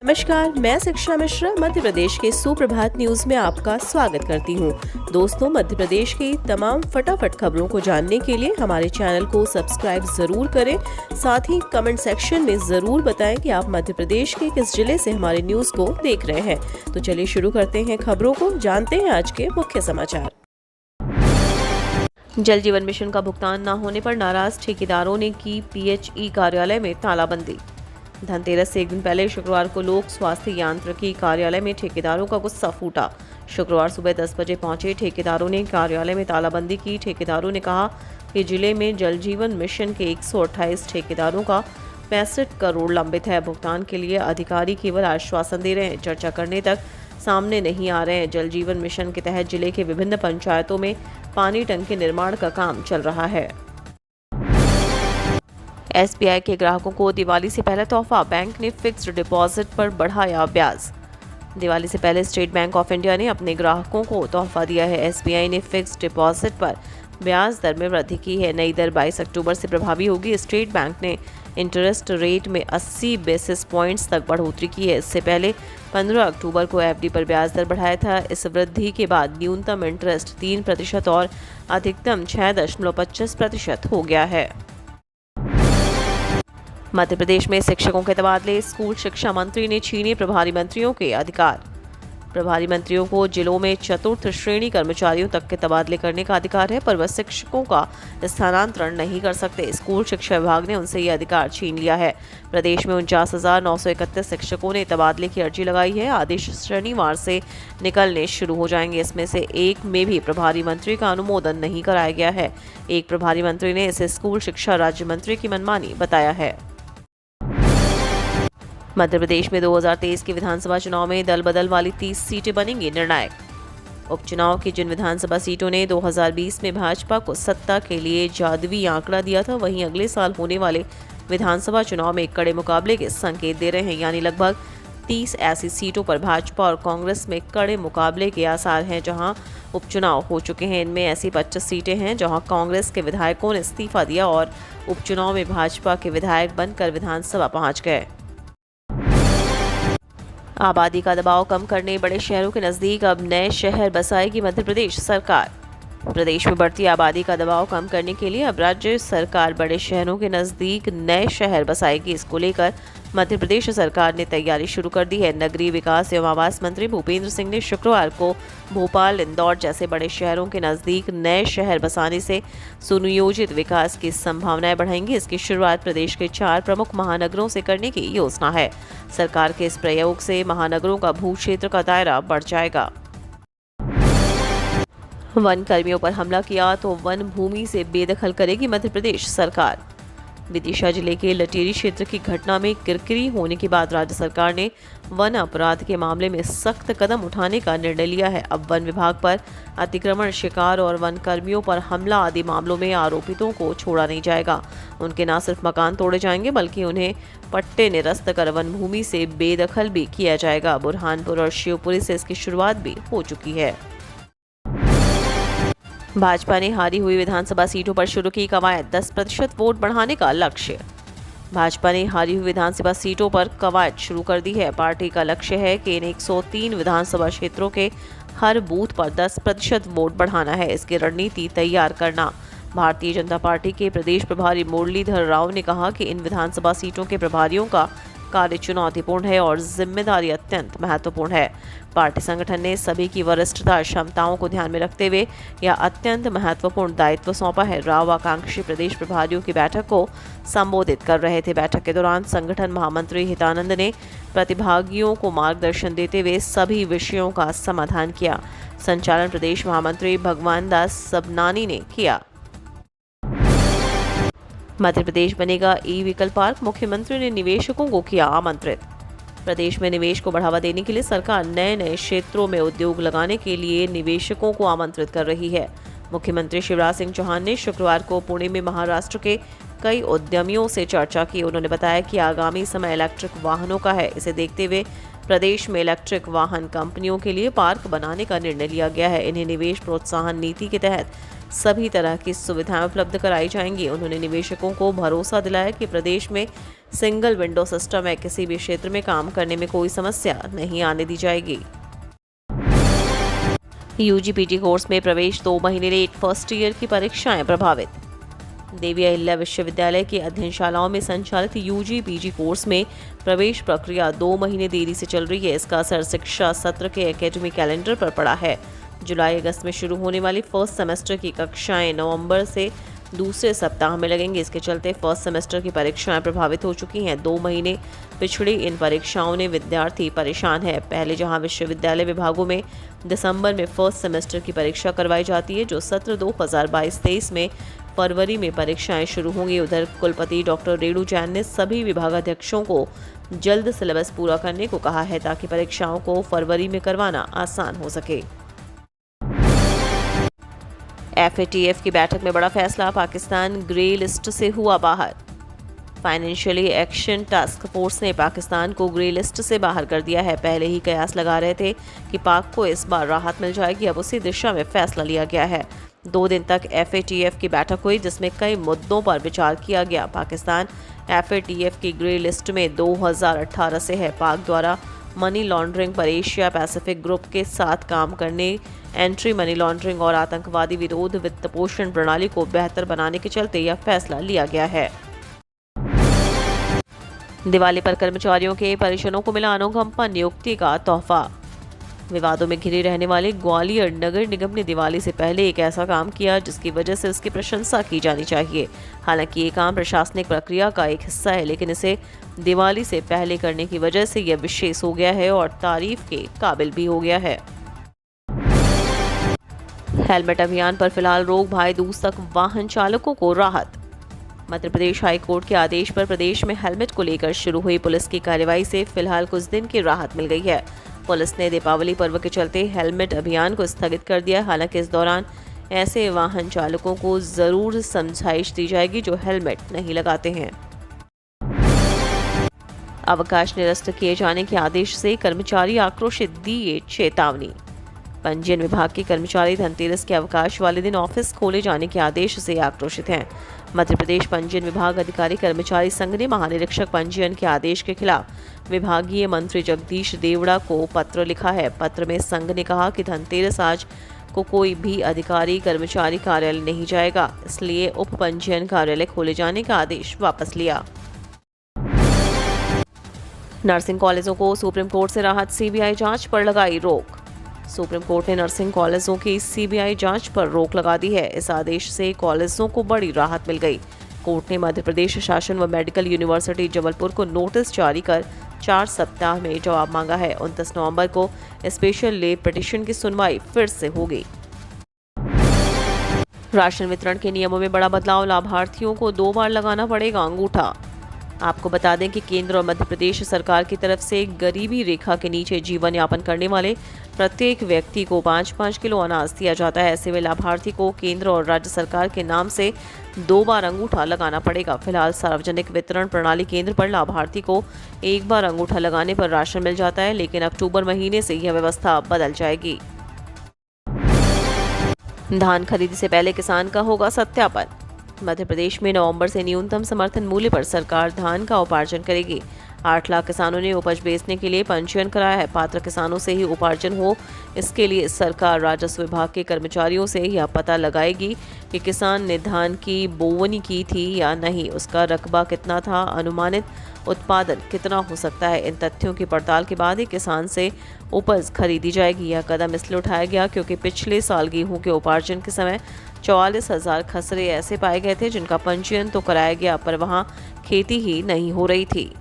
नमस्कार, मैं शिक्षा मिश्रा मध्य प्रदेश के सुप्रभात न्यूज में आपका स्वागत करती हूँ। दोस्तों, मध्य प्रदेश की तमाम फटाफट खबरों को जानने के लिए हमारे चैनल को सब्सक्राइब जरूर करें। साथ ही कमेंट सेक्शन में जरूर बताएं कि आप मध्य प्रदेश के किस जिले से हमारे न्यूज को देख रहे हैं। तो चलिए शुरू करते हैं खबरों को, जानते हैं आज के मुख्य समाचार। जल जीवन मिशन का भुगतान न होने पर नाराज ठेकेदारों ने की PHE कार्यालय में तालाबंदी। धनतेरस से एक दिन पहले शुक्रवार को लोक स्वास्थ्य यांत्रिकी कार्यालय में ठेकेदारों का गुस्सा फूटा। शुक्रवार सुबह 10 बजे पहुंचे ठेकेदारों ने कार्यालय में तालाबंदी की। ठेकेदारों ने कहा कि जिले में जल जीवन मिशन के 128 ठेकेदारों का 65 करोड़ लंबित है। भुगतान के लिए अधिकारी केवल आश्वासन दे रहे हैं, चर्चा करने तक सामने नहीं आ रहे हैं। जल जीवन मिशन के तहत जिले के विभिन्न पंचायतों में पानी टंकी निर्माण का काम चल रहा है। SBI के ग्राहकों को दिवाली से पहले तोहफा, बैंक ने फिक्स्ड डिपॉजिट पर बढ़ाया ब्याज। दिवाली से पहले स्टेट बैंक ऑफ इंडिया ने अपने ग्राहकों को तोहफा दिया है। SBI ने फिक्स्ड डिपॉजिट पर ब्याज दर में वृद्धि की है। नई दर 22 अक्टूबर से प्रभावी होगी। स्टेट बैंक ने इंटरेस्ट रेट में 80 बेसिस पॉइंट्स तक बढ़ोतरी की है। इससे पहले 15 अक्टूबर को FD पर ब्याज दर बढ़ाया था। इस वृद्धि के बाद न्यूनतम इंटरेस्ट 3% और अधिकतम 6.25% हो गया है। मध्य प्रदेश में शिक्षकों के तबादले, स्कूल शिक्षा मंत्री ने छीने प्रभारी मंत्रियों के अधिकार। प्रभारी मंत्रियों को जिलों में चतुर्थ श्रेणी कर्मचारियों तक के तबादले करने का अधिकार है, पर वह शिक्षकों का स्थानांतरण नहीं कर सकते। स्कूल शिक्षा विभाग ने उनसे ये अधिकार छीन लिया है। प्रदेश में 49,931 शिक्षकों ने तबादले की अर्जी लगाई है। आदेश शनिवार से निकलने शुरू हो जाएंगे। इसमें से एक में भी प्रभारी मंत्री का अनुमोदन नहीं कराया गया है। एक प्रभारी मंत्री ने इसे स्कूल शिक्षा राज्य मंत्री की मनमानी बताया है। मध्य प्रदेश में 2023 के विधानसभा चुनाव में दल बदल वाली 30 सीटें बनेंगी निर्णायक। उपचुनाव की जिन विधानसभा सीटों ने 2020 में भाजपा को सत्ता के लिए जादुई आंकड़ा दिया था, वहीं अगले साल होने वाले विधानसभा चुनाव में कड़े मुकाबले के संकेत दे रहे हैं। यानी लगभग 30 ऐसी सीटों पर भाजपा और कांग्रेस में कड़े मुकाबले के आसार हैं, जहां उपचुनाव हो चुके हैं। इनमें ऐसी 25 सीटें हैं जहां कांग्रेस के विधायकों ने इस्तीफा दिया और उपचुनाव में भाजपा के विधायक बनकर विधानसभा पहुंच गए। आबादी का दबाव कम करने बड़े शहरों के नज़दीक अब नए शहर बसाएगी मध्य प्रदेश सरकार। प्रदेश में बढ़ती आबादी का दबाव कम करने के लिए अब राज्य सरकार बड़े शहरों के नज़दीक नए शहर बसाएगी। इसको लेकर मध्य प्रदेश सरकार ने तैयारी शुरू कर दी है। नगरीय विकास एवं आवास मंत्री भूपेंद्र सिंह ने शुक्रवार को भोपाल, इंदौर जैसे बड़े शहरों के नज़दीक नए शहर बसाने से सुनियोजित विकास की संभावनाएं बढ़ेंगी। इसकी शुरुआत प्रदेश के 4 प्रमुख महानगरों से करने की योजना है। सरकार के इस प्रयोग से महानगरों का भू क्षेत्र का दायरा बढ़ जाएगा। वन कर्मियों पर हमला किया तो वन भूमि से बेदखल करेगी मध्य प्रदेश सरकार। विदिशा जिले के लटेरी क्षेत्र की घटना में किरकिरी होने के बाद राज्य सरकार ने वन अपराध के मामले में सख्त कदम उठाने का निर्णय लिया है। अब वन विभाग पर अतिक्रमण, शिकार और वन कर्मियों पर हमला आदि मामलों में आरोपितों को छोड़ा नहीं जाएगा। उनके न सिर्फ मकान तोड़े जाएंगे बल्कि उन्हें पट्टे निरस्त कर वन भूमि से बेदखल भी किया जाएगा। बुरहानपुर और शिवपुरी से इसकी शुरुआत भी हो चुकी है। भाजपा ने हारी हुई विधानसभा सीटों पर शुरू की कवायद, 10% वोट बढ़ाने का लक्ष्य। भाजपा ने हारी हुई विधानसभा सीटों पर कवायद शुरू कर दी है। पार्टी का लक्ष्य है कि इन 103 विधानसभा क्षेत्रों के हर बूथ पर 10% वोट बढ़ाना है। इसकी रणनीति तैयार करना। भारतीय जनता पार्टी के प्रदेश प्रभारी मुरलीधर राव ने कहा कि इन विधानसभा सीटों के प्रभारियों का कार्य चुनौतीपूर्ण है और जिम्मेदारी अत्यंत महत्वपूर्ण है। पार्टी संगठन ने सभी की वरिष्ठता, क्षमताओं को ध्यान में रखते हुए यह अत्यंत महत्वपूर्ण दायित्व सौंपा है। राव आकांक्षी प्रदेश प्रभारियों की बैठक को संबोधित कर रहे थे। बैठक के दौरान संगठन महामंत्री हितानंद ने प्रतिभागियों को मार्गदर्शन देते हुए सभी विषयों का समाधान किया। संचालन प्रदेश महामंत्री भगवान दास सबनानी ने किया। मध्य प्रदेश बनेगा ई-व्हीकल पार्क, मुख्यमंत्री ने निवेशकों को किया आमंत्रित। प्रदेश में निवेश को बढ़ावा देने के लिए सरकार नए नए क्षेत्रों में उद्योग लगाने के लिए निवेशकों को आमंत्रित कर रही है। मुख्यमंत्री शिवराज सिंह चौहान ने शुक्रवार को पुणे में महाराष्ट्र के कई उद्यमियों से चर्चा की। उन्होंने बताया कि आगामी समय इलेक्ट्रिक वाहनों का है। इसे देखते हुए प्रदेश में इलेक्ट्रिक वाहन कंपनियों के लिए पार्क बनाने का निर्णय लिया गया है। इन्हें निवेश प्रोत्साहन नीति के तहत सभी तरह की सुविधाएं उपलब्ध कराई जाएंगी। उन्होंने निवेशकों को भरोसा दिलाया कि प्रदेश में सिंगल विंडो सिस्टम है, किसी भी क्षेत्र में काम करने में कोई समस्या नहीं आने दी जाएगी। यूजी पीजी कोर्स में प्रवेश 2 महीने लेट, फर्स्ट ईयर की परीक्षाएं प्रभावित। देवी अहिल्या विश्वविद्यालय की अध्ययनशालाओं में संचालित यूजी पीजी कोर्स में प्रवेश प्रक्रिया 2 महीने देरी से चल रही है। इसका असर शिक्षा सत्र के एकेडमिक कैलेंडर पर पड़ा है। जुलाई अगस्त में शुरू होने वाली फर्स्ट सेमेस्टर की कक्षाएं नवंबर से दूसरे सप्ताह में लगेंगी। इसके चलते फर्स्ट सेमेस्टर की परीक्षाएं प्रभावित हो चुकी हैं। 2 महीने पिछड़ी इन परीक्षाओं ने विद्यार्थी परेशान है। पहले जहां विश्वविद्यालय विभागों में दिसंबर में फर्स्ट सेमेस्टर की परीक्षा करवाई जाती है, जो सत्र 2022-23 में फरवरी में परीक्षाएं शुरू होंगी। उधर कुलपति डॉक्टर रेणु जैन ने सभी विभागाध्यक्षों को जल्द सिलेबस पूरा करने को कहा है, ताकि परीक्षाओं को फरवरी में करवाना आसान हो सके। FATF की बैठक में बड़ा फैसला, पाकिस्तान ग्रे लिस्ट से हुआ बाहर। फाइनेंशियली एक्शन टास्क फोर्स ने पाकिस्तान को ग्रे लिस्ट से बाहर कर दिया है। पहले ही कयास लगा रहे थे कि पाक को इस बार राहत मिल जाएगी, अब उसी दिशा में फैसला लिया गया है। 2 दिन तक FATF की बैठक हुई, जिसमें कई मुद्दों पर विचार किया गया। पाकिस्तान FATF की ग्रे लिस्ट में 2018 से है। पाक द्वारा मनी लॉन्ड्रिंग पर एशिया पैसिफिक ग्रुप के साथ काम करने, एंट्री मनी लॉन्ड्रिंग और आतंकवादी विरोध वित्त पोषण प्रणाली को बेहतर बनाने के चलते यह फैसला लिया गया है। दिवाली पर कर्मचारियों के परिजनों को मिला अनुकंपा नियुक्ति का तोहफा। विवादों में घिरे रहने वाले ग्वालियर नगर निगम ने दिवाली से पहले एक ऐसा काम किया जिसकी वजह से उसकी प्रशंसा की जानी चाहिए। हालांकि ये काम प्रशासनिक प्रक्रिया का एक हिस्सा है, लेकिन इसे दिवाली से पहले करने की वजह से यह विशेष हो गया है और तारीफ के काबिल भी हो गया है। हेलमेट अभियान पर फिलहाल रोक, भाई दूज तक वाहन चालकों को राहत। मध्य प्रदेश हाई कोर्ट के आदेश पर प्रदेश में हेलमेट को लेकर शुरू हुई पुलिस की कार्रवाई से फिलहाल कुछ दिन की राहत मिल गई है। पुलिस ने दीपावली पर्व के चलते हेलमेट अभियान को स्थगित कर दिया। हालांकि इस दौरान ऐसे वाहन चालकों को जरूर समझाइश दी जाएगी जो हेलमेट नहीं लगाते हैं। अवकाश निरस्त किए जाने के आदेश से कर्मचारी आक्रोशित, दिए चेतावनी। पंजीयन विभाग के कर्मचारी धनतेरस के अवकाश वाले दिन ऑफिस खोले जाने के आदेश से आक्रोशित हैं। मध्य प्रदेश पंजीयन विभाग अधिकारी कर्मचारी संघ ने महानिरीक्षक पंजीयन के आदेश के खिलाफ विभागीय मंत्री जगदीश देवड़ा को पत्र लिखा है। पत्र में संघ ने कहा कि धनतेरस आज को कोई भी अधिकारी कर्मचारी कार्यालय नहीं जाएगा, इसलिए उप पंजीयन कार्यालय खोले जाने का आदेश वापस लिया। नर्सिंग कॉलेजों को सुप्रीम कोर्ट से राहत, CBI जांच पर लगाई रोक। सुप्रीम कोर्ट ने नर्सिंग कॉलेजों की CBI जांच पर रोक लगा दी है। इस आदेश से कॉलेजों को बड़ी राहत मिल गई। कोर्ट ने मध्य प्रदेश शासन व मेडिकल यूनिवर्सिटी जबलपुर को नोटिस जारी कर 4 सप्ताह में जवाब मांगा है। 29 नवंबर को स्पेशल लीव पिटीशन की सुनवाई फिर से होगी। राशन वितरण के नियमों में बड़ा बदलाव, लाभार्थियों को 2 बार लगाना पड़ेगा अंगूठा। आपको बता दें कि केंद्र और मध्य प्रदेश सरकार की तरफ से गरीबी रेखा के नीचे जीवन यापन करने वाले प्रत्येक व्यक्ति को 5-5 किलो अनाज दिया जाता है। ऐसे में लाभार्थी को केंद्र और राज्य सरकार के नाम से 2 बार अंगूठा लगाना पड़ेगा। फिलहाल सार्वजनिक वितरण प्रणाली केंद्र पर लाभार्थी को 1 बार अंगूठा लगाने पर राशन मिल जाता है, लेकिन अक्टूबर महीने से यह व्यवस्था बदल जाएगी। धान खरीदी से पहले किसान का होगा सत्यापन। मध्य प्रदेश में नवंबर से न्यूनतम समर्थन मूल्य पर सरकार धान का उपार्जन करेगी। 8 लाख किसानों ने उपज बेचने के लिए पंजीयन कराया है। पात्र किसानों से ही उपार्जन हो, इसके लिए सरकार राजस्व विभाग के कर्मचारियों से यह पता लगाएगी कि किसान ने धान की बोवनी की थी या नहीं, उसका रकबा कितना था, अनुमानित उत्पादन कितना हो सकता है। इन तथ्यों की पड़ताल के बाद ही किसान से उपज खरीदी जाएगी। यह कदम इसलिए उठाया गया क्योंकि पिछले साल गेहूं के उपार्जन के समय 44,000 खसरे ऐसे पाए गए थे जिनका पंजीयन तो कराया गया, पर वहां खेती ही नहीं हो रही थी।